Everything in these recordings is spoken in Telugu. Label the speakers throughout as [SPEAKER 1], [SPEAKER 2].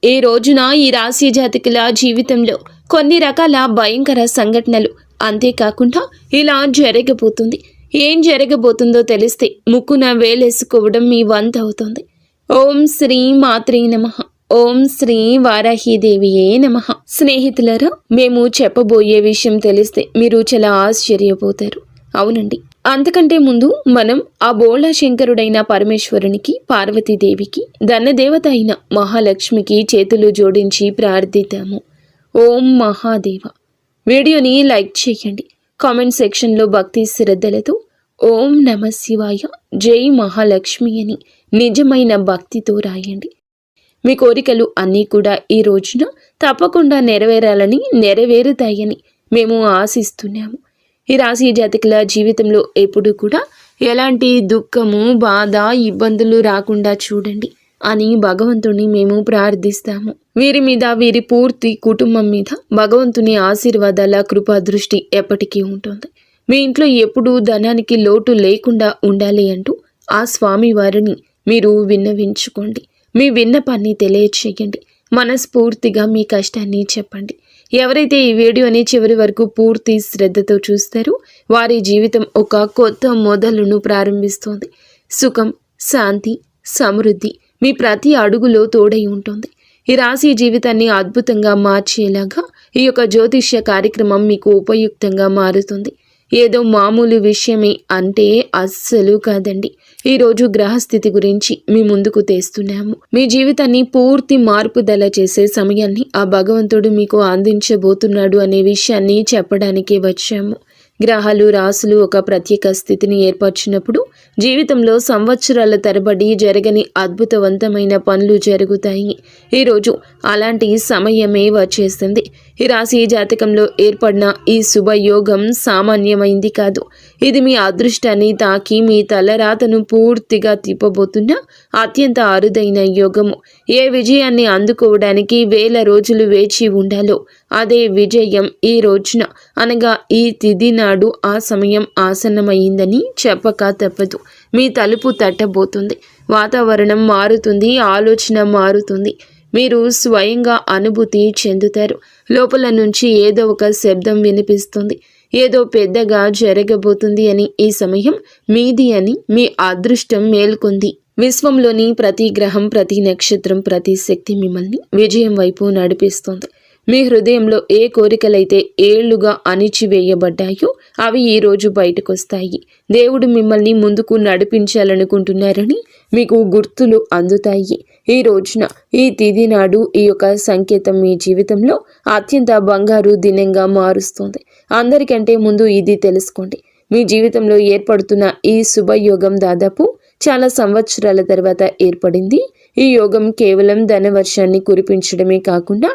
[SPEAKER 1] ఈ రోజున ఈ రాశి జాతకుల జీవితంలో కొన్ని రకాల భయంకర సంఘటనలు, అంతేకాకుండా ఇలా జరగబోతుంది, ఏం జరగబోతుందో తెలిస్తే ముక్కున వేలేసుకోవడం మీ వంత అవుతుంది. ఓం శ్రీ మాత్రే నమః. ఓం శ్రీ వారాహీదేవియే నమః. స్నేహితులారా, మేము చెప్పబోయే విషయం తెలిస్తే మీరు చాలా ఆశ్చర్యపోతారు. అవునండి, అంతకంటే ముందు మనం ఆ బోళా శంకరుడైన పరమేశ్వరునికి, పార్వతీదేవికి, ధనదేవత అయిన మహాలక్ష్మికి చేతులు జోడించి ప్రార్థిద్దాము. ఓం మహాదేవ. వీడియోని లైక్ చేయండి. కామెంట్ సెక్షన్లో భక్తి శ్రద్ధలతో ఓం నమ శివాయ, జై మహాలక్ష్మి అని నిజమైన భక్తితో రాయండి. మీ కోరికలు అన్నీ కూడా ఈ రోజున తప్పకుండా నెరవేరాలని, నెరవేరుతాయని మేము ఆశిస్తున్నాము. ఈ రాశి జాతకుల జీవితంలో ఎప్పుడు కూడా ఎలాంటి దుఃఖము, బాధ, ఇబ్బందులు రాకుండా చూడండి అని భగవంతుని మేము ప్రార్థిస్తాము. వీరి మీద, వీరి పూర్తి కుటుంబం మీద భగవంతుని ఆశీర్వాదాల కృపా దృష్టి ఎప్పటికీ ఉంటుంది. మీ ఇంట్లో ఎప్పుడూ ధనానికి లోటు లేకుండా ఉండాలి అంటూ ఆ స్వామి వారిని మీరు విన్నవించుకోండి. మీ విన్నపాన్ని తెలియచేయండి. మనస్ఫూర్తిగా మీ కష్టాన్ని చెప్పండి. ఎవరైతే ఈ వీడియోని చివరి వరకు పూర్తి శ్రద్ధతో చూస్తారో వారి జీవితం ఒక కొత్త మొదలును ప్రారంభిస్తోంది. సుఖం, శాంతి, సమృద్ధి మీ ప్రతి అడుగులో తోడై ఉంటుంది. ఈ రాశి జీవితాన్ని అద్భుతంగా మార్చేలాగా ఈ యొక్క జ్యోతిష్య కార్యక్రమం మీకు ఉపయుక్తంగా మారుతుంది. ఏదో మామూలు విషయమే అంటే అస్సలు కాదండి. ఈరోజు గ్రహస్థితి గురించి మీ ముందుకు తెస్తున్నాము. మీ జీవితాన్ని పూర్తి మార్పుదల చేసే సమయాన్ని ఆ భగవంతుడు మీకు అందించబోతున్నాడు అనే విషయాన్ని చెప్పడానికి వచ్చాము. గ్రహాలు, రాశులు ఒక ప్రత్యేక స్థితిని ఏర్పరిచినప్పుడు జీవితంలో సంవత్సరాల తరబడి జరగని అద్భుతవంతమైన పనులు జరుగుతాయి. ఈరోజు అలాంటి సమయమే వచ్చేసింది. ఈ రాశి జాతకంలో ఏర్పడిన ఈ శుభయోగం సామాన్యమైంది కాదు. ఇది మీ అదృష్టాన్ని తాకి మీ తలరాతను పూర్తిగా తిప్పబోతున్న అత్యంత అరుదైన యోగము. ఏ విజయాన్ని అందుకోవడానికి వేల రోజులు వేచి ఉండాలో అదే విజయం ఈ రోజున, అనగా ఈ తిథి నాడు ఆ సమయం ఆసన్నమైందని చెప్పక తప్పదు. మీ తలుపు తట్టబోతుంది. వాతావరణం మారుతుంది, ఆలోచన మారుతుంది. మీరు స్వయంగా అనుభూతి చెందుతారు. లోపల నుంచి ఏదో ఒక శబ్దం వినిపిస్తుంది. ఏదో పెద్దగా జరగబోతుంది అని, ఈ సమయం మీది అని మీ అదృష్టం మేల్కొంది. విశ్వంలోని ప్రతి గ్రహం, ప్రతి నక్షత్రం, ప్రతి శక్తి మిమ్మల్ని విజయం వైపు నడిపిస్తుంది. మీ హృదయంలో ఏ కోరికలైతే ఏళ్లుగా అణిచివేయబడ్డాయో అవి ఈరోజు బయటకొస్తాయి. దేవుడు మిమ్మల్ని ముందుకు నడిపించాలనుకుంటున్నారని మీకు గుర్తులు అందుతాయి. ఈ రోజున, ఈ తిథి నాడు ఈ యొక్క సంకేతం మీ జీవితంలో అత్యంత బంగారు దినంగా మారుస్తుంది. అందరికంటే ముందు ఇది తెలుసుకోండి, మీ జీవితంలో ఏర్పడుతున్న ఈ శుభయోగం దాదాపు చాలా సంవత్సరాల తర్వాత ఏర్పడింది. ఈ యోగం కేవలం ధనవర్షాన్ని కురిపించడమే కాకుండా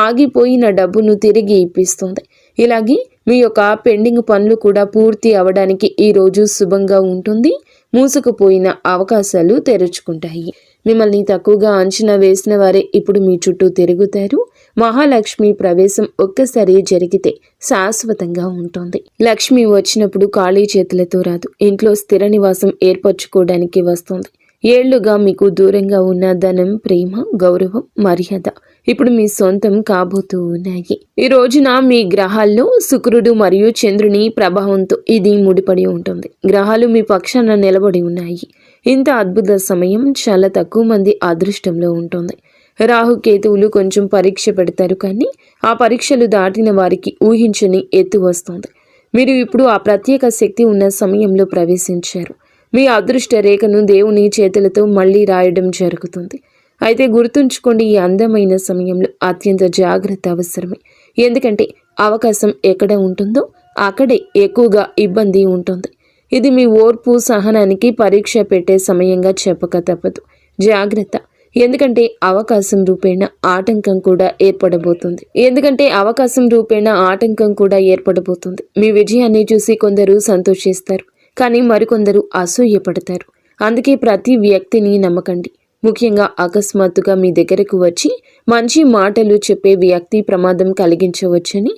[SPEAKER 1] ఆగిపోయిన డబ్బును తిరిగి ఇప్పిస్తుంది. ఇలాగే మీ యొక్క పెండింగ్ పనులు కూడా పూర్తి అవడానికి ఈ రోజు శుభంగా ఉంటుంది. మూసుకుపోయిన అవకాశాలు తెరుచుకుంటాయి. మిమ్మల్ని తక్కువగా అంచనా వేసిన వారే ఇప్పుడు మీ చుట్టూ తిరుగుతారు. మహాలక్ష్మి ప్రవేశం ఒక్కసారి జరిగితే శాశ్వతంగా ఉంటుంది. లక్ష్మి వచ్చినప్పుడు ఖాళీ చేతులతో రాదు. ఇంట్లో స్థిర నివాసం ఏర్పరచుకోవడానికి వస్తుంది. ఏళ్లుగా మీకు దూరంగా ఉన్న ధనం, ప్రేమ, గౌరవం, మర్యాద ఇప్పుడు మీ సొంతం కాబోతూ ఉన్నాయి. ఈ రోజున మీ గ్రహాల్లో శుక్రుడు మరియు చంద్రుని ప్రభావంతో ఇది ముడిపడి ఉంటుంది. గ్రహాలు మీ పక్షాన నిలబడి ఉన్నాయి. ఇంత అద్భుత సమయం చాలా తక్కువ మంది అదృష్టంలో ఉంటుంది. రాహుకేతువులు కొంచెం పరీక్ష పెడతారు, కానీ ఆ పరీక్షలు దాటిన వారికి ఊహించని ఎత్తు వస్తుంది. మీరు ఇప్పుడు ఆ ప్రత్యేక శక్తి ఉన్న సమయంలో ప్రవేశించారు. మీ అదృష్ట రేఖను దేవుని చేతులతో మళ్ళీ రాయడం జరుగుతుంది. అయితే గుర్తుంచుకోండి, ఈ అందమైన సమయంలో అత్యంత జాగ్రత్త అవసరమే. ఎందుకంటే అవకాశం ఎక్కడ ఉంటుందో అక్కడే ఎక్కువగా ఇబ్బంది ఉంటుంది. ఇది మీ ఓర్పు, సహనానికి పరీక్ష పెట్టే సమయంగా చెప్పక తప్పదు. జాగ్రత్త, ఎందుకంటే అవకాశం రూపేణ ఆటంకం కూడా ఏర్పడబోతుంది. మీ విజయాన్ని చూసి కొందరు సంతోషిస్తారు, కానీ మరికొందరు అసూయపడతారు. అందుకే ప్రతి వ్యక్తిని నమ్మకండి. ముఖ్యంగా అకస్మాత్తుగా మీ దగ్గరకు వచ్చి మంచి మాటలు చెప్పే వ్యక్తి ప్రమాదం కలిగించవచ్చని,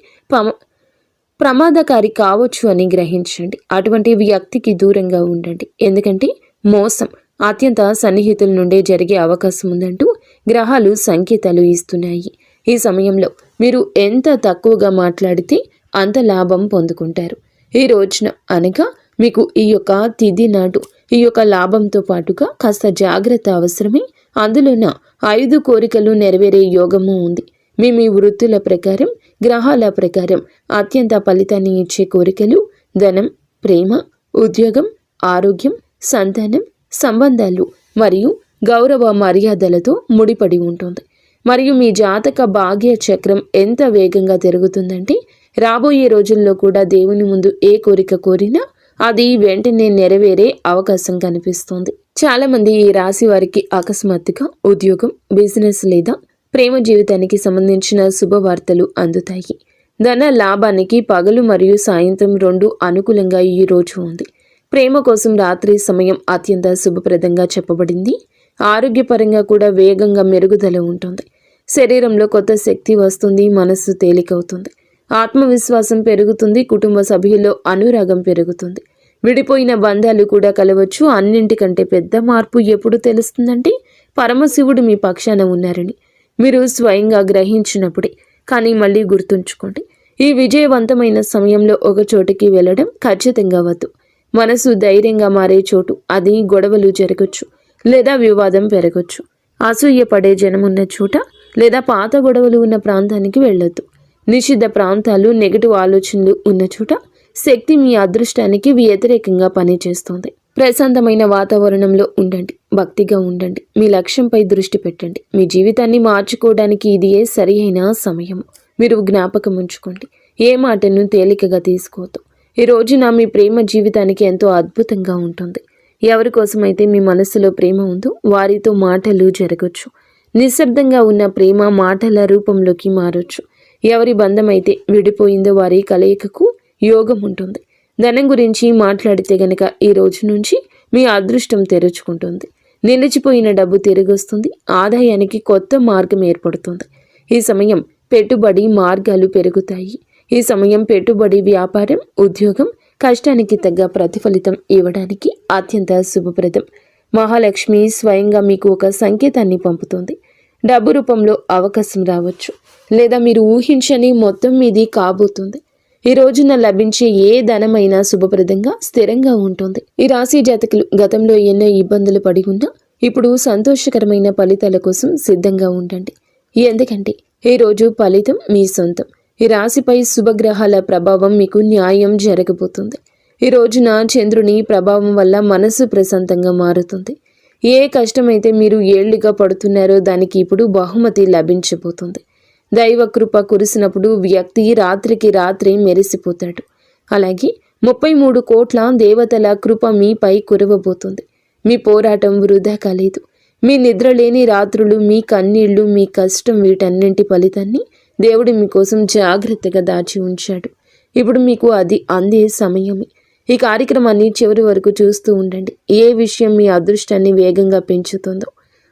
[SPEAKER 1] ప్రమాదకారి కావచ్చు అని గ్రహించండి. అటువంటి వ్యక్తికి దూరంగా ఉండండి. ఎందుకంటే మోసం అత్యంత సన్నిహితుల నుండే జరిగే అవకాశం ఉందంటూ గ్రహాలు సంకేతాలు ఇస్తున్నాయి. ఈ సమయంలో మీరు ఎంత తక్కువగా మాట్లాడితే అంత లాభం పొందుకుంటారు. ఈ రోజున అనగా మీకు ఈ యొక్క తిథి నాడు ఈ యొక్క లాభంతో పాటుగా కాస్త జాగ్రత్త అవసరమే. అందులోన 5 కోరికలు నెరవేరే యోగము ఉంది. మీ వృత్తుల ప్రకారం, గ్రహాల ప్రకారం అత్యంత ఫలితాన్ని ఇచ్చే కోరికలు ధనం, ప్రేమ, ఉద్యోగం, ఆరోగ్యం, సంతానం, సంబంధాలు మరియు గౌరవ మర్యాదలతో ముడిపడి ఉంటుంది. మరియు మీ జాతక భాగ్య చక్రం ఎంత వేగంగా తిరుగుతుందంటే రాబోయే రోజుల్లో కూడా దేవుని ముందు ఏ కోరిక కోరినా అది వెంటనే నెరవేరే అవకాశం కనిపిస్తుంది. చాలా మంది ఈ రాశి వారికి అకస్మాత్తుగా ఉద్యోగం, బిజినెస్ లేదా ప్రేమ జీవితానికి సంబంధించిన శుభవార్తలు అందుతాయి. ధన లాభానికి పగలు మరియు సాయంత్రం 2 అనుకూలంగా ఈ రోజు ఉంది. ప్రేమ కోసం రాత్రి సమయం అత్యంత శుభప్రదంగా చెప్పబడింది. ఆరోగ్యపరంగా కూడా వేగంగా మెరుగుదల ఉంటుంది. శరీరంలో కొత్త శక్తి వస్తుంది. మనస్సు తేలికవుతుంది. ఆత్మవిశ్వాసం పెరుగుతుంది. కుటుంబ సభ్యుల్లో అనురాగం పెరుగుతుంది. విడిపోయిన బంధాలు కూడా కలవచ్చు. అన్నింటికంటే పెద్ద మార్పు ఎప్పుడు తెలుస్తుందంటే పరమశివుడు మీ పక్షాన ఉన్నారని మీరు స్వయంగా గ్రహించినప్పుడే. కానీ మళ్ళీ గుర్తుంచుకోండి, ఈ విజయవంతమైన సమయంలో ఒక చోటికి వెళ్ళడం ఖచ్చితంగా వద్దు. మనసు ధైర్యంగా మారే చోటు. అది గొడవలు జరగచ్చు లేదా వివాదం పెరగచ్చు. అసూయ పడే జనమున్న చోట లేదా పాత గొడవలు ఉన్న ప్రాంతానికి వెళ్ళొద్దు. నిషిద్ధ ప్రాంతాలు, నెగటివ్ ఆలోచనలు ఉన్న చోట శక్తి మీ అదృష్టానికి వ్యతిరేకంగా పనిచేస్తుంది. ప్రశాంతమైన వాతావరణంలో ఉండండి. భక్తిగా ఉండండి. మీ లక్ష్యంపై దృష్టి పెట్టండి. మీ జీవితాన్ని మార్చుకోవడానికి ఇది సరి అయిన సమయం. మీరు జ్ఞాపకం ఉంచుకోండి, ఏ మాటను తేలికగా తీసుకోవద్దు. ఈ రోజున మీ ప్రేమ జీవితానికి ఎంతో అద్భుతంగా ఉంటుంది. ఎవరి కోసమైతే మీ మనసులో ప్రేమ ఉందో వారితో మాటలు జరగచ్చు. నిశ్శబ్దంగా ఉన్న ప్రేమ మాటల రూపంలోకి మారొచ్చు. ఎవరి బంధం అయితే విడిపోయిందో వారి కలయికకు యోగం ఉంటుంది. ధనం గురించి మాట్లాడితే గనక ఈ రోజు నుంచి మీ అదృష్టం తెరుచుకుంటుంది. నిలిచిపోయిన డబ్బు తిరిగొస్తుంది. ఆదాయానికి కొత్త మార్గం ఏర్పడుతుంది. ఈ సమయం పెట్టుబడి మార్గాలు పెరుగుతాయి. ఈ సమయం పెట్టుబడి, వ్యాపారం, ఉద్యోగం కష్టానికి తగ్గ ప్రతిఫలితం ఇవ్వడానికి అత్యంత శుభప్రదం. మహాలక్ష్మి స్వయంగా మీకు ఒక సంకేతాన్ని పంపుతుంది. డబ్బు రూపంలో అవకాశం రావచ్చు లేదా మీరు ఊహించని మొత్తం మీది కాబోతుంది. ఈ రోజున లభించే ఏ ధనమైనా శుభప్రదంగా, స్థిరంగా ఉంటుంది. ఈ రాశి జాతకులు గతంలో ఎన్నో ఇబ్బందులు పడి ఉన్నా ఇప్పుడు సంతోషకరమైన ఫలితాల కోసం సిద్ధంగా ఉండండి. ఎందుకంటే ఈ రోజు ఫలితం మీ సొంతం. ఈ రాశిపై శుభగ్రహాల ప్రభావం మీకు న్యాయం జరగబోతుంది. ఈ రోజున చంద్రుని ప్రభావం వల్ల మనసు ప్రశాంతంగా మారుతుంది. ఏ కష్టమైతే మీరు ఏళ్లుగా పడుతున్నారో దానికి ఇప్పుడు బహుమతి లభించబోతుంది. దైవ కృప కురిసినప్పుడు వ్యక్తి రాత్రికి రాత్రి మెరిసిపోతాడు. అలాగే 33 కోట్ల దేవతల కృప మీపై కురవబోతుంది. మీ పోరాటం వృధా కాలేదు. మీ నిద్రలేని రాత్రులు, మీ కన్నీళ్లు, మీ కష్టం వీటన్నింటి ఫలితాన్ని దేవుడు మీకోసం జాగ్రత్తగా దాచి ఉంచాడు. ఇప్పుడు మీకు అది అందే సమయమే. ఈ కార్యక్రమాన్ని చివరి వరకు చూస్తూ ఉండండి. ఏ విషయం మీ అదృష్టాన్ని వేగంగా పెంచుతుందో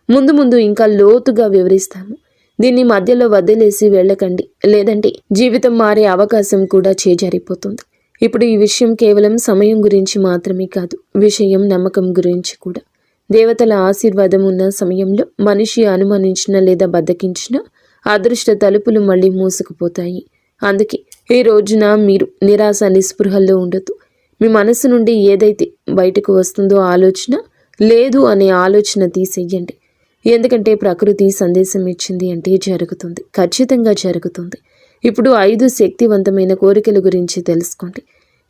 [SPEAKER 1] ముందు ముందు ఇంకా లోతుగా వివరిస్తాము. దీన్ని మధ్యలో వదిలేసి వెళ్ళకండి, లేదంటే జీవితం మారే అవకాశం కూడా చేజారిపోతుంది. ఇప్పుడు ఈ విషయం కేవలం సమయం గురించి మాత్రమే కాదు, విషయం నమ్మకం గురించి కూడా. దేవతల ఆశీర్వాదం ఉన్న సమయంలో మనిషి అనుమానించిన లేదా బద్దకించిన అదృష్ట తలుపులు మళ్ళీ మూసుకుపోతాయి. అందుకే ఈ రోజున మీరు నిరాశ, నిస్పృహల్లో ఉండొద్దు. మీ మనసు నుండి ఏదైతే బయటకు వస్తుందో ఆలోచన లేదు అనే ఆలోచన తీసేయండి. ఎందుకంటే ప్రకృతి సందేశం ఇచ్చింది అంటే జరుగుతుంది, ఖచ్చితంగా జరుగుతుంది. ఇప్పుడు 5 శక్తివంతమైన కోరికల గురించి తెలుసుకోండి.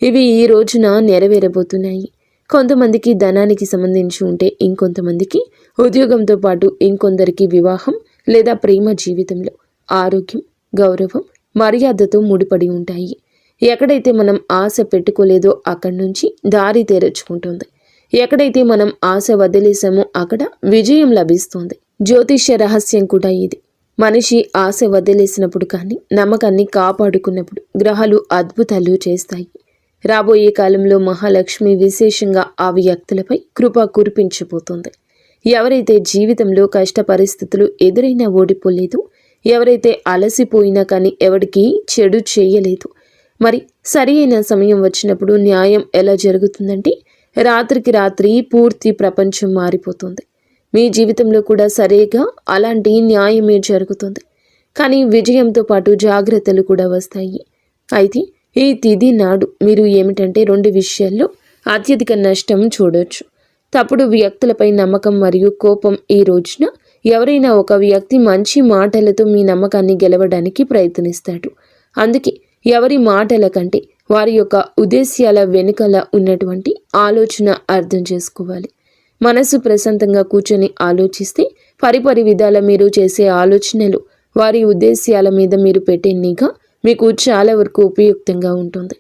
[SPEAKER 1] ఇవి ఈ రోజున నెరవేరబోతున్నాయి. కొంతమందికి ధనానికి సంబంధించి ఉంటే ఇంకొంతమందికి ఉద్యోగంతో పాటు ఇంకొందరికి వివాహం లేదా ప్రేమ జీవితంలో ఆరోగ్యం, గౌరవం, మర్యాదతో ముడిపడి ఉంటాయి. ఎక్కడైతే మనం ఆశ పెట్టుకోలేదో అక్కడి నుంచి దారి తెరుచుకుంటుంది. ఎక్కడైతే మనం ఆశ వదిలేసామో అక్కడ విజయం లభిస్తుంది. జ్యోతిష్య రహస్యం కూడా ఇది. మనిషి ఆశ వదిలేసినప్పుడు కానీ నమ్మకాన్ని కాపాడుకున్నప్పుడు గ్రహాలు అద్భుతాలు చేస్తాయి. రాబోయే కాలంలో మహాలక్ష్మి విశేషంగా ఆ వ్యక్తులపై కృప కురిపించబోతుంది. ఎవరైతే జీవితంలో కష్ట పరిస్థితులు ఎదురైనా ఓడిపోలేదు, ఎవరైతే అలసిపోయినా కానీ ఎవరికి చెడు చేయలేదు, మరి సరి అయిన సమయం వచ్చినప్పుడు న్యాయం ఎలా జరుగుతుందంటే రాత్రికి రాత్రి పూర్తి ప్రపంచం మారిపోతుంది. మీ జీవితంలో కూడా సరిగా అలాంటి న్యాయమే జరుగుతుంది. కానీ విజయంతో పాటు జాగ్రత్తలు కూడా వస్తాయి. అయితే ఈ తిథి నాడు మీరు ఏమిటంటే 2 విషయాల్లో అత్యధిక నష్టం చూడొచ్చు. తప్పుడు వ్యక్తులపై నమ్మకం మరియు కోపం. ఈ రోజున ఎవరైనా ఒక వ్యక్తి మంచి మాటలతో మీ నమ్మకాన్ని గెలవడానికి ప్రయత్నిస్తాడు. అందుకే ఎవరి మాటల కంటే వారి యొక్క ఉద్దేశ్యాల వెనుకల ఉన్నటువంటి ఆలోచన అర్థం చేసుకోవాలి. మనసు ప్రశాంతంగా కూర్చొని ఆలోచిస్తే పరిపరి విధాల మీరు చేసే ఆలోచనలు, వారి ఉద్దేశ్యాల మీద మీరు పెట్టే నిఘా మీకు చాలా వరకు ఉపయుక్తంగా ఉంటుంది.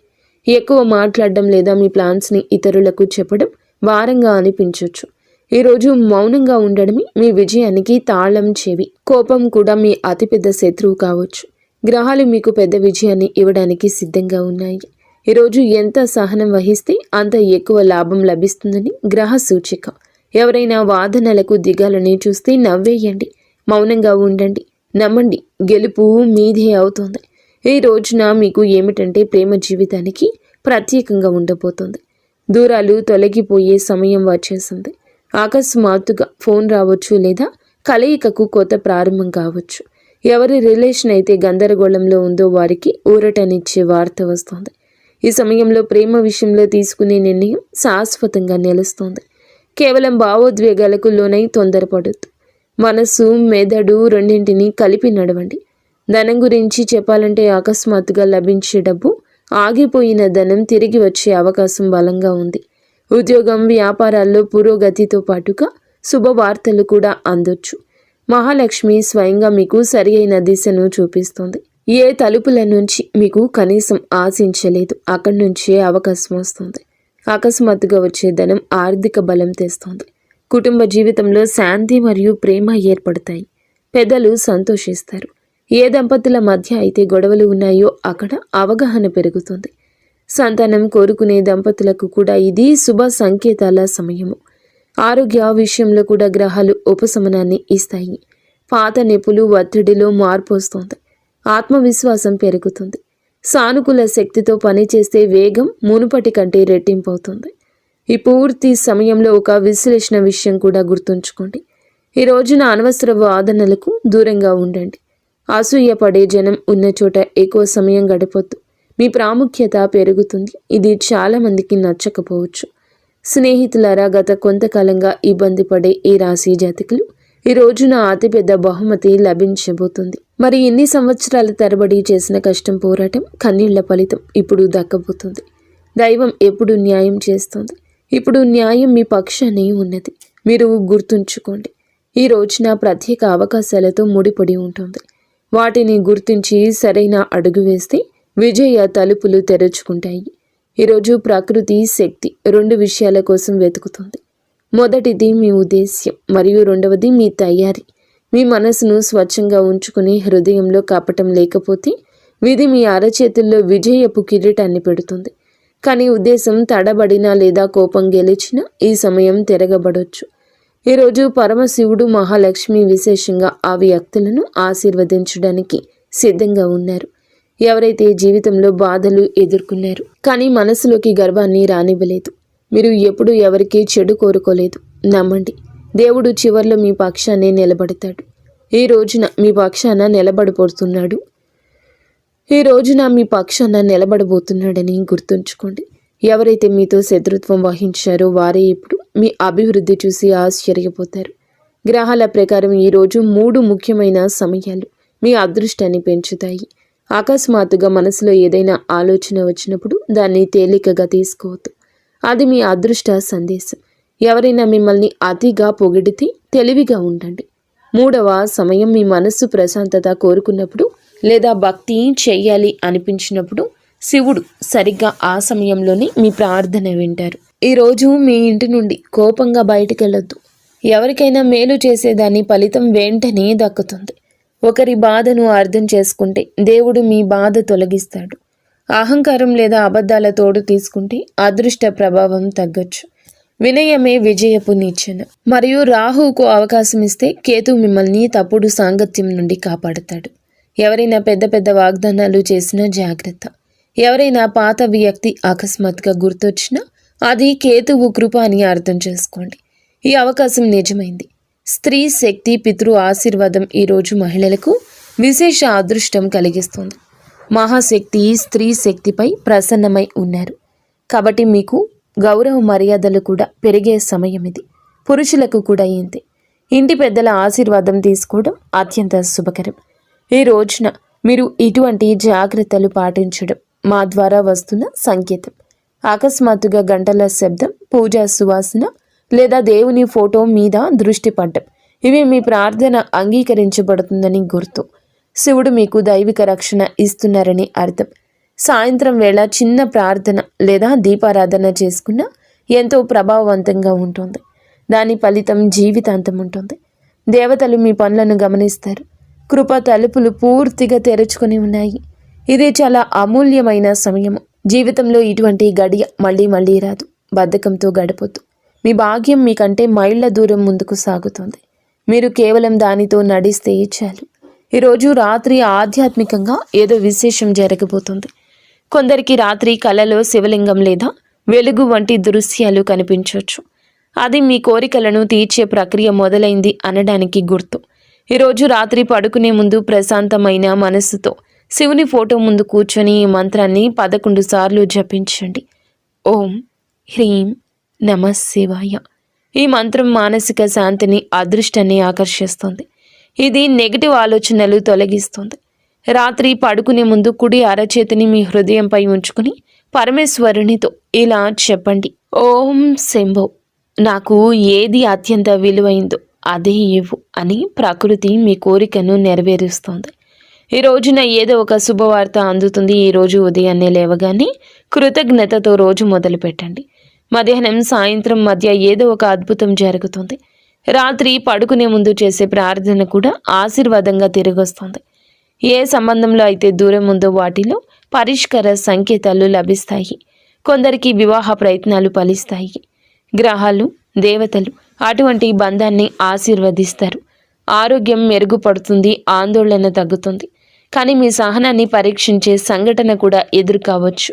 [SPEAKER 1] ఎక్కువ మాట్లాడడం లేదా మీ ప్లాన్స్ని ఇతరులకు చెప్పడం భారంగా అనిపించవచ్చు. ఈరోజు మౌనంగా ఉండడమే మీ విజయానికి తాళం చెవి. కోపం కూడా మీ అతిపెద్ద శత్రువు కావచ్చు. గ్రహాలు మీకు పెద్ద విజయాన్ని ఇవ్వడానికి సిద్ధంగా ఉన్నాయి. ఈరోజు ఎంత సహనం వహిస్తే అంత ఎక్కువ లాభం లభిస్తుందని గ్రహ సూచిక. ఎవరైనా వాదనలకు దిగాలని చూస్తే నవ్వేయండి, మౌనంగా ఉండండి, నమ్మండి, గెలుపు మీదే అవుతుంది. ఈ రోజున మీకు ఏమిటంటే ప్రేమ జీవితానికి ప్రత్యేకంగా ఉండబోతుంది. దూరాలు తొలగిపోయే సమయం వచ్చేసింది. అకస్మాత్తుగా ఫోన్ రావచ్చు లేదా కలయికకు కొత్త ప్రారంభం కావచ్చు. ఎవరి రిలేషన్ అయితే గందరగోళంలో ఉందో వారికి ఊరటనిచ్చే వార్త వస్తుంది. ఈ సమయంలో ప్రేమ విషయంలో తీసుకునే నిర్ణయం శాశ్వతంగా నిలుస్తుంది. కేవలం భావోద్వేగాలకు లోనై తొందరపడద్దు. మనసు, మెదడు రెండింటినీ కలిపి నడవండి. ధనం గురించి చెప్పాలంటే అకస్మాత్తుగా లభించే డబ్బు, ఆగిపోయిన ధనం తిరిగి వచ్చే అవకాశం బలంగా ఉంది. ఉద్యోగం, వ్యాపారాల్లో పురోగతితో పాటుగా శుభవార్తలు కూడా అందొచ్చు. మహాలక్ష్మి స్వయంగా మీకు సరి అయిన దిశను చూపిస్తుంది. ఏ తలుపుల నుంచి మీకు కనీసం ఆశించలేదు అక్కడి నుంచే అవకాశం వస్తుంది. అకస్మాత్తుగా వచ్చే ధనం ఆర్థిక బలం తెస్తుంది. కుటుంబ జీవితంలో శాంతి మరియు ప్రేమ ఏర్పడతాయి. పెద్దలు సంతోషిస్తారు. ఏ దంపతుల మధ్య అయితే గొడవలు ఉన్నాయో అక్కడ అవగాహన పెరుగుతుంది. సంతానం కోరుకునే దంపతులకు కూడా ఇది శుభ సంకేతాల సమయము. ఆరోగ్య విషయంలో కూడా గ్రహాలు ఉపశమనాన్ని ఇస్తాయి. పాత నొప్పులు, ఒత్తిడిలో మార్పు వస్తుంది. ఆత్మవిశ్వాసం పెరుగుతుంది. సానుకూల శక్తితో పనిచేస్తే వేగం మునుపటి కంటే రెట్టింపు అవుతుంది. ఈ పూర్తి సమయంలో ఒక విశ్లేషణ విషయం కూడా గుర్తుంచుకోండి. ఈ రోజున అనవసర వాదనలకు దూరంగా ఉండండి. అసూయ పడే జనం ఉన్న చోట ఎక్కువ సమయం గడపొద్దు. మీ ప్రాముఖ్యత పెరుగుతుంది. ఇది చాలా మందికి నచ్చకపోవచ్చు. స్నేహితులారా, గత కొంతకాలంగా ఇబ్బంది పడే ఈ రాశి జాతకులు ఈ రోజున అతిపెద్ద బహుమతి లభించబోతుంది. మరి ఎన్ని సంవత్సరాల తరబడి చేసిన కష్టం, పోరాటం, కన్నీళ్ల ఫలితం ఇప్పుడు దక్కబోతుంది. దైవం ఎప్పుడు న్యాయం చేస్తుంది. ఇప్పుడు న్యాయం మీ పక్షానే ఉన్నది. మీరు గుర్తుంచుకోండి. ఈ రోజున ప్రత్యేక అవకాశాలతో ముడిపడి ఉంటుంది. వాటిని గుర్తించి సరైన అడుగు వేస్తే విజయ తలుపులు తెరుచుకుంటాయి. ఈరోజు ప్రకృతి శక్తి 2 విషయాల కోసం వెతుకుతుంది. మొదటిది మీ ఉద్దేశ్యం మరియు రెండవది మీ తయారీ. మీ మనసును స్వచ్ఛంగా ఉంచుకుని హృదయంలో కపటం లేకపోతే విధి మీ అరచేతుల్లో విజయపు కిరీటాన్ని పెడుతుంది. కానీ ఉద్దేశం తడబడినా లేదా కోపం గెలిచినా ఈ సమయం తిరగబడొచ్చు. ఈరోజు పరమశివుడు, మహాలక్ష్మి విశేషంగా ఆ వ్యక్తులను ఆశీర్వదించడానికి సిద్ధంగా ఉన్నారు. ఎవరైతే జీవితంలో బాధలు ఎదుర్కొన్నారు కానీ మనసులోకి గర్వాన్ని రానివ్వలేదు, మీరు ఎప్పుడు ఎవరికీ చెడు కోరుకోలేదు, నమ్మండి. దేవుడు చివర్లో మీ పక్షాన్ని నిలబడతాడు. ఈ రోజున మీ పక్షాన నిలబడబోతున్నాడని గుర్తుంచుకోండి. ఎవరైతే మీతో శత్రుత్వం వహించారో వారే ఇప్పుడు మీ అభివృద్ధి చూసి ఆశ్చర్యపోతారు. గ్రహాల ప్రకారం ఈరోజు 3 ముఖ్యమైన సమయాలు మీ అదృష్టాన్ని పెంచుతాయి. అకస్మాత్తుగా మనసులో ఏదైనా ఆలోచన వచ్చినప్పుడు దాన్ని తేలికగా తీసుకోవద్దు. అది మీ అదృష్ట సందేశం. ఎవరైనా మిమ్మల్ని అతిగా పొగిడితే తెలివిగా ఉండండి. 3వ సమయం మీ మనస్సు ప్రశాంతత కోరుకున్నప్పుడు లేదా భక్తి చెయ్యాలి అనిపించినప్పుడు శివుడు సరిగ్గా ఆ సమయంలోనే మీ ప్రార్థన వింటారు. ఈరోజు మీ ఇంటి నుండి కోపంగా బయటకెళ్ళొద్దు. ఎవరికైనా మేలు చేసేదాని ఫలితం వెంటనే దక్కుతుంది. ఒకరి బాధను అర్థం చేసుకుంటే దేవుడు మీ బాధ తొలగిస్తాడు. అహంకారం లేదా అబద్ధాల తోడు తీసుకుంటే అదృష్ట ప్రభావం తగ్గొచ్చు. వినయమే విజయపు నిచ్చెన. మరియు రాహువుకు అవకాశం ఇస్తే కేతు మిమ్మల్ని తప్పుడు సాంగత్యం నుండి కాపాడుతాడు. ఎవరైనా పెద్ద పెద్ద వాగ్దానాలు చేసినా జాగ్రత్త. ఎవరైనా పాత వ్యక్తి అకస్మాత్తుగా గుర్తొచ్చినా అది కేతువు కృప అని అర్థం చేసుకోండి. ఈ అవకాశం నిజమైంది. స్త్రీ శక్తి పితృ ఆశీర్వాదం ఈరోజు మహిళలకు విశేష అదృష్టం కలిగిస్తుంది. మహాశక్తి స్త్రీ శక్తిపై ప్రసన్నమై ఉన్నారు కాబట్టి మీకు గౌరవ మర్యాదలు కూడా పెరిగే సమయం ఇది. పురుషులకు కూడా ఇంతే. ఇంటి పెద్దల ఆశీర్వాదం తీసుకోవడం అత్యంత శుభకరం. ఈ రోజున మీరు ఇటువంటి జాగ్రత్తలు పాటించడం మా ద్వారా వస్తున్న సంకేతం. అకస్మాత్తుగా గంటల శబ్దం, పూజా సువాసన లేదా దేవుని ఫోటో మీద దృష్టి పడ్డం ఇవి మీ ప్రార్థన అంగీకరించబడుతుందని గుర్తు. శివుడు మీకు దైవిక రక్షణ ఇస్తున్నారని అర్థం. సాయంత్రం వేళ చిన్న ప్రార్థన లేదా దీపారాధన చేసుకున్న ఎంతో ప్రభావవంతంగా ఉంటుంది. దాని ఫలితం జీవితాంతం ఉంటుంది. దేవతలు మీ పనులను గమనిస్తారు. కృప తలుపులు పూర్తిగా తెరుచుకొని ఉన్నాయి. ఇది చాలా అమూల్యమైన సమయము. జీవితంలో ఇటువంటి గడియ మళ్ళీ మళ్ళీ రాదు. బద్ధకంతో గడపొద్దు. మీ భాగ్యం మీకంటే మైళ్ళ దూరం ముందుకు సాగుతుంది. మీరు కేవలం దానితో నడిస్తే చాలు. ఈరోజు రాత్రి ఆధ్యాత్మికంగా ఏదో విశేషం జరగబోతుంది. కొందరికి రాత్రి కలలో శివలింగం లేదా వెలుగు వంటి దృశ్యాలు కనిపించవచ్చు. అది మీ కోరికలను తీర్చే ప్రక్రియ మొదలైంది అనడానికి గుర్తు. ఈరోజు రాత్రి పడుకునే ముందు ప్రశాంతమైన మనస్సుతో శివుని ఫోటో ముందు కూర్చొని ఈ మంత్రాన్ని 11 సార్లు జపించండి. ఓం హ్రీం నమ శివాయ. ఈ మంత్రం మానసిక శాంతిని, అదృష్టాన్ని ఆకర్షిస్తుంది. ఇది నెగిటివ్ ఆలోచనలు తొలగిస్తుంది. రాత్రి పడుకునే ముందు కుడి అరచేతిని మీ హృదయంపై ఉంచుకుని పరమేశ్వరునితో ఇలా చెప్పండి. ఓం శంభో, నాకు ఏది అత్యంత విలువైందో అదే ఇవ్వు అని ప్రకృతి మీ కోరికను నెరవేరుస్తుంది. ఈ రోజున ఏదో ఒక శుభవార్త అందుతుంది. ఈరోజు ఉదయాన్నే లేవగానే కృతజ్ఞతతో రోజు మొదలు పెట్టండి. మధ్యాహ్నం సాయంత్రం మధ్య ఏదో ఒక అద్భుతం జరుగుతుంది. రాత్రి పడుకునే ముందు చేసే ప్రార్థన కూడా ఆశీర్వాదంగా తిరిగొస్తుంది. ఏ సంబంధంలో అయితే దూరం ఉందో వాటిలో పరిష్కార సంకేతాలు లభిస్తాయి. కొందరికి వివాహ ప్రయత్నాలు ఫలిస్తాయి. గ్రహాలు, దేవతలు అటువంటి బంధాన్ని ఆశీర్వదిస్తారు. ఆరోగ్యం మెరుగుపడుతుంది, ఆందోళన తగ్గుతుంది. కానీ మీ సహనాన్ని పరీక్షించే సంఘటన కూడా ఎదురు కావచ్చు.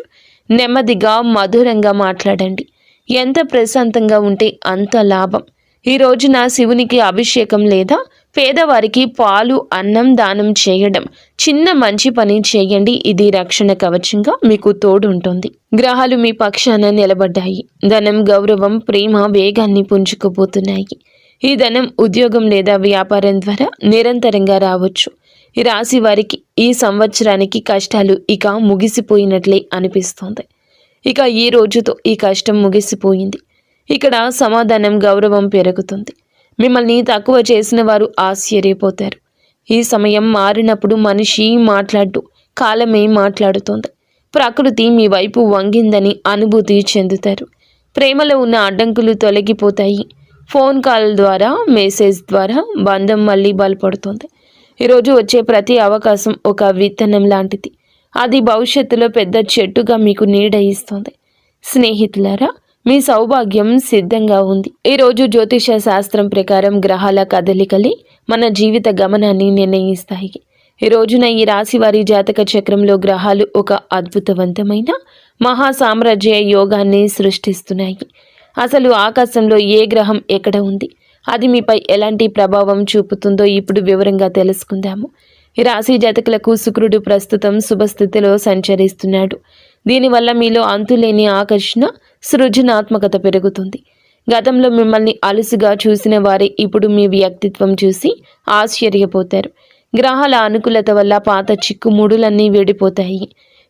[SPEAKER 1] నెమ్మదిగా, మధురంగా మాట్లాడండి. ఎంత ప్రశాంతంగా ఉంటే అంత లాభం. ఈ రోజున శివునికి అభిషేకం లేదా పేదవారికి పాలు, అన్నం దానం చేయడం, చిన్న మంచి పని చేయండి. ఇది రక్షణ కవచంగా మీకు తోడు ఉంటుంది. గ్రహాలు మీ పక్షాన నిలబడ్డాయి. ధనం, గౌరవం, ప్రేమ వేగాన్ని పుంజుకుపోతున్నాయి. ఈ ధనం ఉద్యోగం లేదా వ్యాపారం ద్వారా నిరంతరంగా రావచ్చు. ఈ రాశి వారికి ఈ సంవత్సరానికి కష్టాలు ఇక ముగిసిపోయినట్లే అనిపిస్తుంది. ఇక ఈ రోజుతో ఈ కష్టం ముగిసిపోయింది. ఇక్కడ సమాధానం, గౌరవం పెరుగుతుంది. మిమ్మల్ని తక్కువ చేసిన వారు ఆశ్చర్యపోతారు. ఈ సమయం మారినప్పుడు మనిషి మాట్లాడు, కాలమే మాట్లాడుతోంది. ప్రకృతి మీ వైపు వంగిందని అనుభూతి చెందుతారు. ప్రేమలో ఉన్న అడ్డంకులు తొలగిపోతాయి. ఫోన్ కాల్ ద్వారా, మెసేజ్ ద్వారా బంధం మళ్ళీ బలపడుతుంది. ఈరోజు వచ్చే ప్రతి అవకాశం ఒక విత్తనం లాంటిది. అది భవిష్యత్తులో పెద్ద చెట్టుగా మీకు నీడ ఇస్తుంది. స్నేహితులారా, మీ సౌభాగ్యం సిద్ధంగా ఉంది. ఈరోజు జ్యోతిష శాస్త్రం ప్రకారం గ్రహాల కదలికలే మన జీవిత గమనాన్ని నిర్ణయిస్తాయి. ఈ రోజున ఈ రాశి వారి జాతక చక్రంలో గ్రహాలు ఒక అద్భుతవంతమైన మహా సామ్రాజ్య యోగాన్ని సృష్టిస్తున్నాయి. అసలు ఆకాశంలో ఏ గ్రహం ఎక్కడ ఉంది, అది మీపై ఎలాంటి ప్రభావం చూపుతుందో ఇప్పుడు వివరంగా తెలుసుకుందాము. ఈ రాశి జాతకులకు శుక్రుడు ప్రస్తుతం శుభస్థితిలో సంచరిస్తున్నాడు. దీనివల్ల మీలో అంతులేని ఆకర్షణ, సృజనాత్మకత పెరుగుతుంది. గతంలో మిమ్మల్ని అలుసుగా చూసిన వారే ఇప్పుడు మీ వ్యక్తిత్వం చూసి ఆశ్చర్యపోతారు. గ్రహాల అనుకూలత వల్ల పాత చిక్కుముడులన్నీ విడిపోతాయి.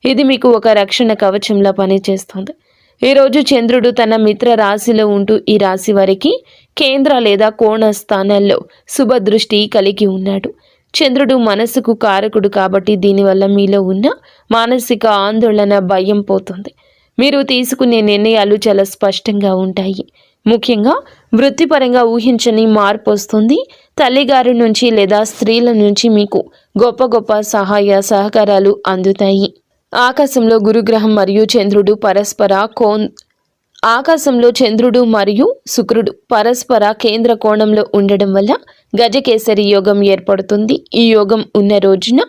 [SPEAKER 1] ఇది మీకు ఒక రక్షణ కవచంలా పనిచేస్తుంది. ఈరోజు చంద్రుడు తన మిత్ర రాశిలో ఉంటూ ఈ రాశి వారికి కేంద్ర లేదా కోణ స్థానాల్లో శుభదృష్టి కలిగి ఉన్నాడు. చంద్రుడు మనసుకు కారకుడు కాబట్టి దీనివల్ల మీలో ఉన్న మానసిక ఆందోళన, భయం పోతుంది. మీరు తీసుకునే నిర్ణయాలు చాలా స్పష్టంగా ఉంటాయి. ముఖ్యంగా వృత్తిపరంగా ఊహించని మార్పు వస్తుంది. తల్లిగారి నుంచి లేదా స్త్రీల నుంచి మీకు గొప్ప గొప్ప సహాయ సహకారాలు అందుతాయి. ఆకాశంలో గురుగ్రహం మరియు చంద్రుడు ఆకాశంలో చంద్రుడు మరియు శుక్రుడు పరస్పర కేంద్ర కోణంలో ఉండడం వల్ల గజకేసరి యోగం ఏర్పడుతుంది. ఈ యోగం ఉన్న రోజున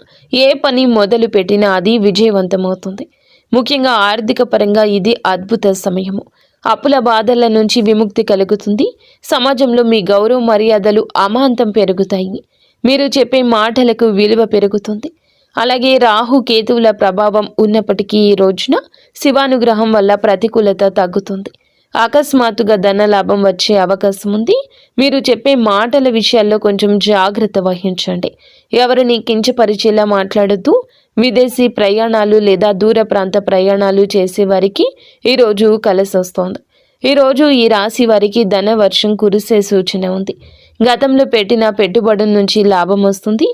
[SPEAKER 1] ఏ పని మొదలు పెట్టినా అది విజయవంతమవుతుంది. ముఖ్యంగా ఆర్థిక పరంగా ఇది అద్భుత సమయము. అప్పుల బాధల నుంచి విముక్తి కలుగుతుంది. సమాజంలో మీ గౌరవ మర్యాదలు అమాంతం పెరుగుతాయి. మీరు చెప్పే మాటలకు విలువ పెరుగుతుంది. అలాగే రాహు కేతువుల ప్రభావం ఉన్నప్పటికీ ఈ రోజున శివానుగ్రహం వల్ల ప్రతికూలత తగ్గుతుంది. అకస్మాత్తుగా ధన లాభం వచ్చే అవకాశం ఉంది. మీరు చెప్పే మాటల విషయాల్లో కొంచెం జాగ్రత్త వహించండి. ఎవరిని కించపరిచేలా మాట్లాడొద్దు. విదేశీ ప్రయాణాలు లేదా దూర ప్రాంత ప్రయాణాలు చేసేవారికి ఈరోజు కలిసి వస్తోంది. ఈరోజు ఈ రాశి వారికి ధన వర్షం కురిసే సూచన ఉంది. గతంలో పెట్టిన పెట్టుబడుల నుంచి లాభం వస్తుంది.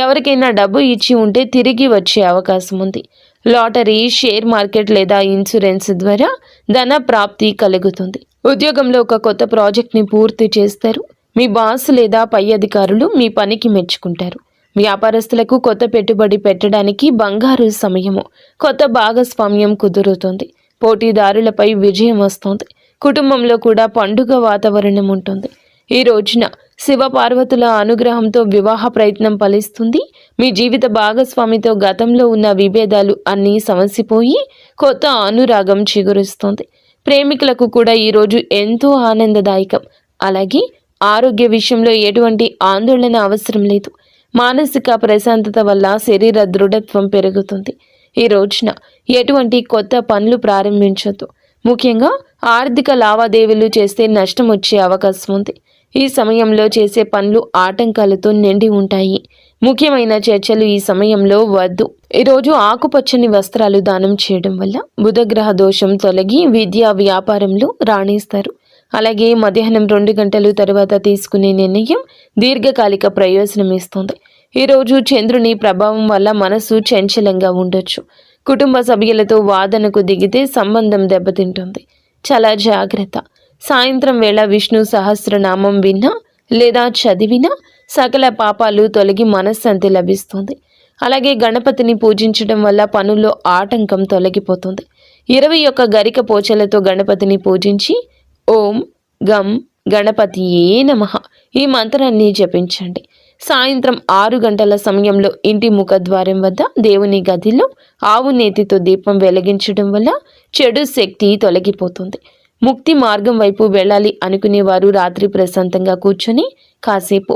[SPEAKER 1] ఎవరికైనా డబ్బు ఇచ్చి ఉంటే తిరిగి వచ్చే అవకాశం ఉంది. లాటరీ, షేర్ మార్కెట్ లేదా ఇన్సూరెన్స్ ద్వారా ధన ప్రాప్తి కలుగుతుంది. ఉద్యోగంలో ఒక కొత్త ప్రాజెక్ట్ని పూర్తి చేస్తారు. మీ బాస్ లేదా పై అధికారులు మీ పనికి మెచ్చుకుంటారు. వ్యాపారస్తులకు కొత్త పెట్టుబడి పెట్టడానికి బంగారు సమయము. కొత్త భాగస్వామ్యం కుదురుతుంది. పోటీదారులపై విజయం వస్తుంది. కుటుంబంలో కూడా పండుగ వాతావరణం ఉంటుంది. ఈ రోజున శివ పార్వతుల అనుగ్రహంతో వివాహ ప్రయత్నం ఫలిస్తుంది. మీ జీవిత భాగస్వామితో గతంలో ఉన్న విభేదాలు అన్నీ సమసిపోయి కొత్త అనురాగం చిగురుస్తుంది. ప్రేమికులకు కూడా ఈరోజు ఎంతో ఆనందదాయకం. అలాగే ఆరోగ్య విషయంలో ఎటువంటి ఆందోళన అవసరం లేదు. మానసిక ప్రశాంతత వల్ల శరీర దృఢత్వం పెరుగుతుంది. ఈ రోజున ఎటువంటి కొత్త పనులు ప్రారంభించొద్దు. ముఖ్యంగా ఆర్థిక లావాదేవీలు చేస్తే నష్టం వచ్చే అవకాశం ఉంది. ఈ సమయంలో చేసే పనులు ఆటంకాలతో నిండి ఉంటాయి. ముఖ్యమైన చర్చలు ఈ సమయంలో వద్దు. ఈరోజు ఆకుపచ్చని వస్త్రాలు దానం చేయడం వల్ల బుధగ్రహ దోషం తొలగి విద్యా వ్యాపారంలో రాణిస్తారు. అలాగే మధ్యాహ్నం 2 గంటలు తర్వాత తీసుకునే నిర్ణయం దీర్ఘకాలిక ప్రయోజనం ఇస్తుంది. ఈరోజు చంద్రుని ప్రభావం వల్ల మనసు చంచలంగా ఉండొచ్చు. కుటుంబ సభ్యులతో వాదనకు దిగితే సంబంధం దెబ్బతింటుంది. చాలా జాగ్రత్త. సాయంత్రం వేళ విష్ణు సహస్రనామం విన్నా లేదా చదివినా సకల పాపాలు తొలగి మనశ్శాంతి లభిస్తుంది. అలాగే గణపతిని పూజించడం వల్ల పనుల్లో ఆటంకం తొలగిపోతుంది. 21 గరిక పోచలతో గణపతిని పూజించి ఓం గం గణపతియే నమః ఈ మంత్రాన్ని జపించండి. సాయంత్రం 6 గంటల సమయంలో ఇంటి ముఖద్వారం వద్ద దేవుని గదిలో ఆవు నేతితో దీపం వెలిగించడం వల్ల చెడు శక్తి తొలగిపోతుంది. ముక్తి మార్గం వైపు వెళ్ళాలి అనుకునేవారు రాత్రి ప్రశాంతంగా కూర్చొని కాసేపు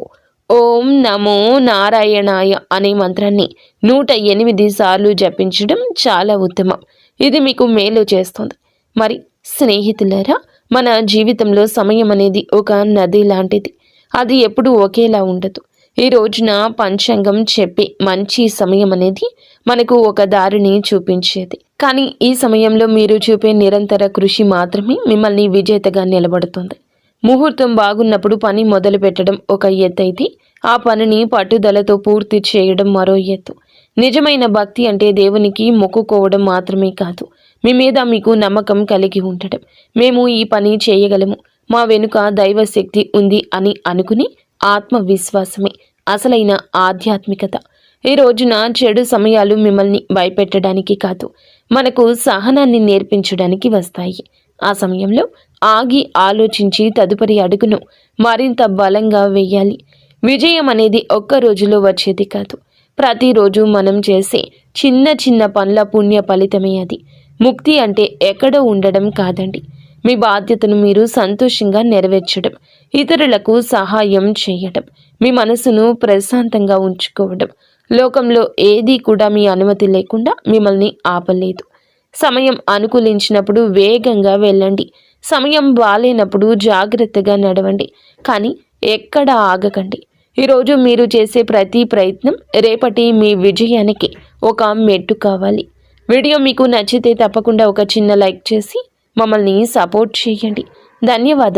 [SPEAKER 1] ఓం నమో నారాయణాయ అనే మంత్రాన్ని 108 సార్లు జపించడం చాలా ఉత్తమం. ఇది మీకు మేలు చేస్తుంది. మరి స్నేహితులారా, మన జీవితంలో సమయం అనేది ఒక నది లాంటిది. అది ఎప్పుడూ ఒకేలా ఉండదు. ఈ రోజున పంచాంగం చెప్పే మంచి సమయం అనేది మనకు ఒక దారిని చూపించేది. కానీ ఈ సమయంలో మీరు చూపే నిరంతర కృషి మాత్రమే మిమ్మల్ని విజేతగా నిలబడుతుంది. ముహూర్తం బాగున్నప్పుడు పని మొదలు పెట్టడం ఒక ఎత్తు అయితే ఆ పనిని పట్టుదలతో పూర్తి చేయడం మరో ఎత్తు. నిజమైన భక్తి అంటే దేవునికి మొక్కుకోవడం మాత్రమే కాదు, మీ మీద మీకు నమ్మకం కలిగి ఉండడం. మేము ఈ పని చేయగలము, మా వెనుక దైవశక్తి ఉంది అని అనుకుని ఆత్మవిశ్వాసమే అసలైన ఆధ్యాత్మికత. ఈ రోజున చెడు సమయాలు మిమ్మల్ని భయపెట్టడానికి కాదు, మనకు సహనాన్ని నేర్పించడానికి వస్తాయి. ఆ సమయంలో ఆగి ఆలోచించి తదుపరి అడుగును మరింత బలంగా వేయాలి. విజయం అనేది ఒక్క రోజులో వచ్చేది కాదు, ప్రతిరోజు మనం చేసే చిన్న చిన్న పనుల పుణ్య ఫలితమే అది. ముక్తి అంటే ఎక్కడో ఉండడం కాదండి, మీ బాధ్యతను మీరు సంతోషంగా నెరవేర్చడం, ఇతరులకు సహాయం చేయడం, మీ మనసును ప్రశాంతంగా ఉంచుకోవడం. లోకంలో ఏదీ కూడా మీ అనుమతి లేకుండా మిమ్మల్ని ఆపలేదు. సమయం అనుకూలించినప్పుడు వేగంగా వెళ్ళండి, సమయం బాలేనప్పుడు జాగ్రత్తగా నడవండి, కానీ ఎక్కడ ఆగకండి. ఈరోజు మీరు చేసే ప్రతి ప్రయత్నం రేపటి మీ విజయానికి ఒక మెట్టు కావాలి. వీడియో మీకు నచ్చితే తప్పకుండా ఒక చిన్న లైక్ చేసి మమ్మల్ని సపోర్ట్ చేయండి. ధన్యవాదం.